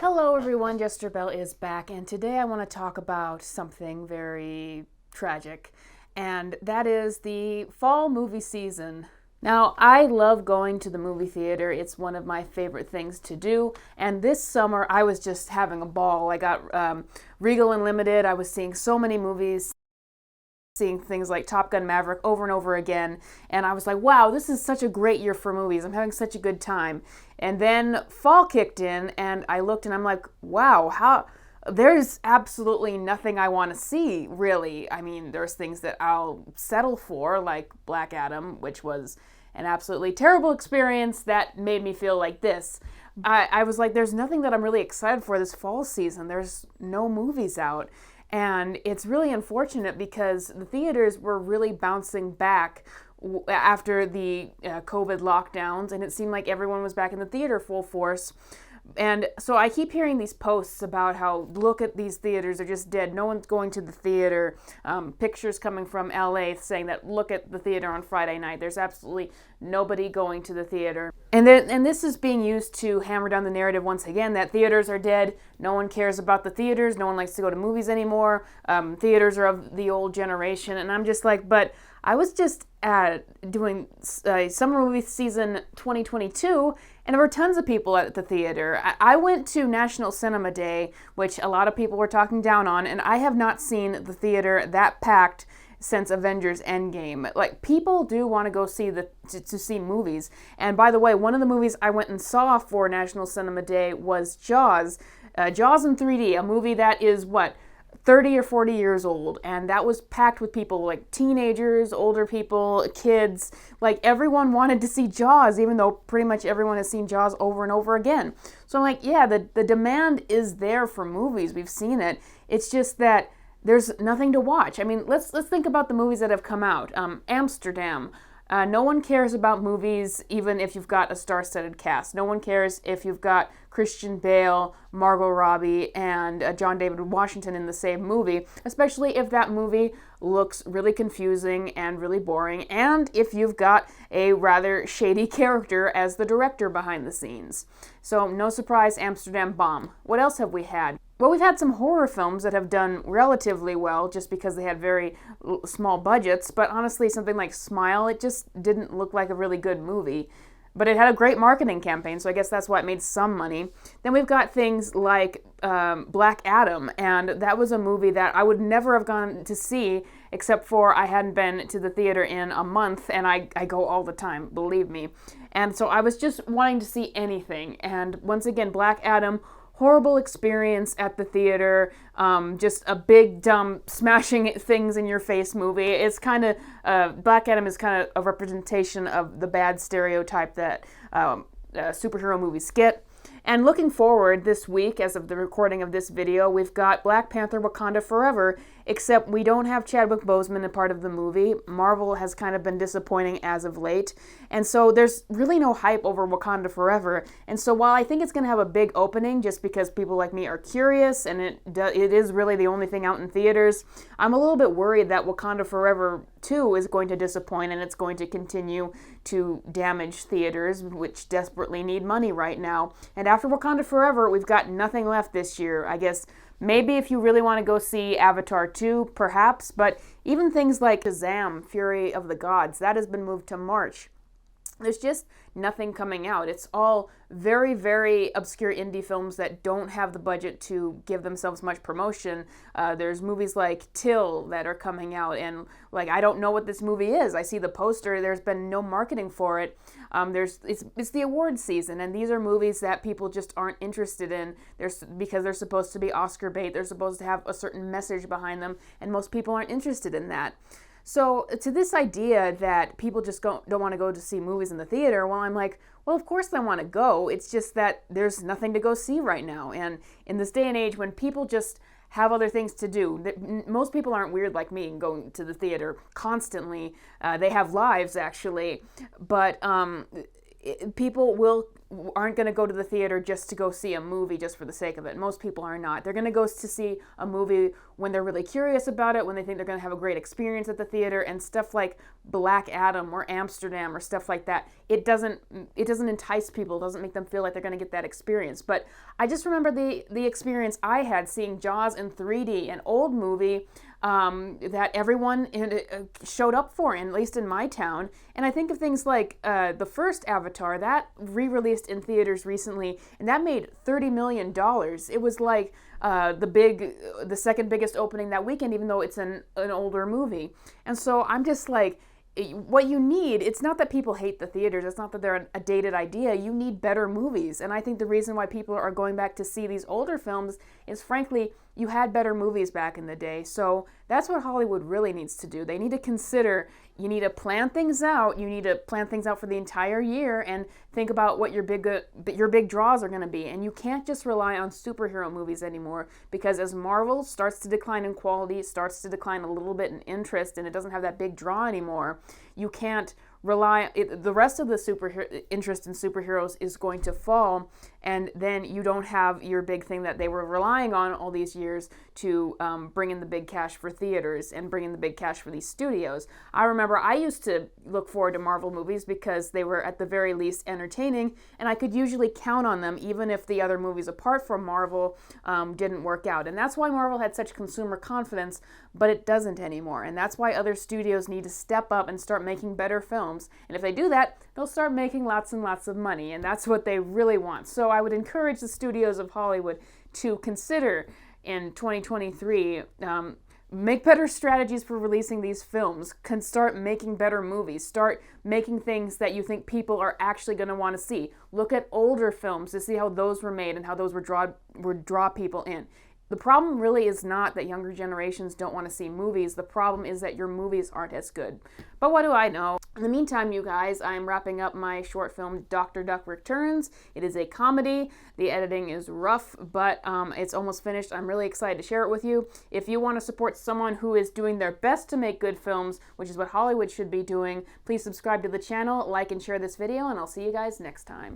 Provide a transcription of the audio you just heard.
Hello everyone, Jester Bell is back, and today I want to talk about something very tragic, and that is the fall movie season. Now, I love going to the movie theater. It's one of my favorite things to do, and this summer I was just having a ball. I got Regal Unlimited. I was seeing so many movies, seeing things like Top Gun Maverick over and over again, and I was like, wow, this is such a great year for movies. I'm having such a good time. And then fall kicked in, and I looked and I'm like, wow, there's absolutely nothing I want to see, really. I mean, there's things that I'll settle for, like Black Adam, which was an absolutely terrible experience that made me feel like this. I was like, there's nothing that I'm really excited for this fall season. There's no movies out. And it's really unfortunate because the theaters were really bouncing back after the COVID lockdowns, and it seemed like everyone was back in the theater full force. And so I keep hearing these posts about how, look at these theaters, they're just dead. No one's going to the theater. Pictures coming from LA saying that, look at the theater on Friday night. There's absolutely nobody going to the theater. And this is being used to hammer down the narrative once again that theaters are dead. No one cares about the theaters. No one likes to go to movies anymore. Theaters are of the old generation. And I'm just like, but I was just doing summer movie season 2022, and there were tons of people at the theater. I went to National Cinema Day, which a lot of people were talking down on, and I have not seen the theater that packed since Avengers Endgame. Like, people do want to go see to see movies. And by the way, one of the movies I went and saw for National Cinema Day was Jaws. Jaws in 3D, a movie that is 30 or 40 years old, and that was packed with people, like teenagers, older people, kids. Like, everyone wanted to see Jaws, even though pretty much everyone has seen Jaws over and over again. So I'm like, yeah, the demand is there for movies. We've seen it. It's just that there's nothing to watch. I mean, let's think about the movies that have come out. Amsterdam. No one cares about movies, even if you've got a star-studded cast. No one cares if you've got Christian Bale, Margot Robbie, and John David Washington in the same movie, especially if that movie looks really confusing and really boring, and if you've got a rather shady character as the director behind the scenes. So, no surprise, Amsterdam bomb. What else have we had? Well, we've had some horror films that have done relatively well just because they had very small budgets, but honestly, something like Smile, it just didn't look like a really good movie. But it had a great marketing campaign, so I guess that's why it made some money. Then we've got things like Black Adam, and that was a movie that I would never have gone to see except for I hadn't been to the theater in a month, and I go all the time, believe me. And so I was just wanting to see anything. And once again, Black Adam, horrible experience at the theater, just a big, dumb, smashing things in your face movie. It's kind of, Black Adam is kind of a representation of the bad stereotype that superhero movies get. And looking forward this week, as of the recording of this video, we've got Black Panther Wakanda Forever, except we don't have Chadwick Boseman a part of the movie. Marvel has kind of been disappointing as of late, and so there's really no hype over Wakanda Forever. And so while I think it's going to have a big opening just because people like me are curious, and it is really the only thing out in theaters, I'm a little bit worried that Wakanda Forever 2 is going to disappoint, and it's going to continue to damage theaters, which desperately need money right now. And after Wakanda Forever, we've got nothing left this year. I guess maybe if you really want to go see Avatar 2, perhaps, but even things like Shazam, Fury of the Gods, that has been moved to March. There's just nothing coming out. It's all very, very obscure indie films that don't have the budget to give themselves much promotion. There's movies like Till that are coming out, and I don't know what this movie is. I see the poster. There's been no marketing for it. It's the awards season, and these are movies that people just aren't interested in. Because they're supposed to be Oscar bait. They're supposed to have a certain message behind them, and most people aren't interested in that. So to this idea that people just don't want to go to see movies in the theater, well, I'm like, well, of course I want to go. It's just that there's nothing to go see right now. And in this day and age when people just have other things to do, most people aren't weird like me and going to the theater constantly. They have lives, actually. But people will aren't going to go to the theater just to go see a movie just for the sake of it. Most people are not. They're going to go to see a movie when they're really curious about it, when they think they're going to have a great experience at the theater, and stuff like Black Adam or Amsterdam or stuff like that. It doesn't entice people. It doesn't make them feel like they're going to get that experience. But I just remember the experience I had seeing Jaws in 3D, an old movie that everyone showed up for, at least in my town. And I think of things like the first Avatar, that re-released in theaters recently, and that made $30 million. It was like the second biggest opening that weekend, even though it's an older movie. And so I'm just like, what you need, it's not that people hate the theaters, it's not that they're a dated idea, you need better movies. And I think the reason why people are going back to see these older films is, frankly, you had better movies back in the day. So that's what Hollywood really needs to do. They need to consider, you need to plan things out, you need to plan things out for the entire year and think about what your big draws are going to be. And you can't just rely on superhero movies anymore, because as Marvel starts to decline in quality, starts to decline a little bit in interest, and it doesn't have that big draw anymore, you can't rely, the rest of the interest in superheroes is going to fall, and then you don't have your big thing that they were relying on all these years to bring in the big cash for theaters and bring in the big cash for these studios. I remember I used to look forward to Marvel movies because they were at the very least entertaining, and I could usually count on them even if the other movies apart from Marvel didn't work out. And that's why Marvel had such consumer confidence, but it doesn't anymore. And that's why other studios need to step up and start making better films. And if they do that, they'll start making lots and lots of money, and that's what they really want. So I would encourage the studios of Hollywood to consider in 2023, make better strategies for releasing these films, can start making better movies, start making things that you think people are actually going to want to see. Look at older films to see how those were made and how those would draw people in. The problem really is not that younger generations don't want to see movies. The problem is that your movies aren't as good. But what do I know? In the meantime, you guys, I'm wrapping up my short film, Dr. Duck Returns. It is a comedy. The editing is rough, but it's almost finished. I'm really excited to share it with you. If you want to support someone who is doing their best to make good films, which is what Hollywood should be doing, please subscribe to the channel, like and share this video, and I'll see you guys next time.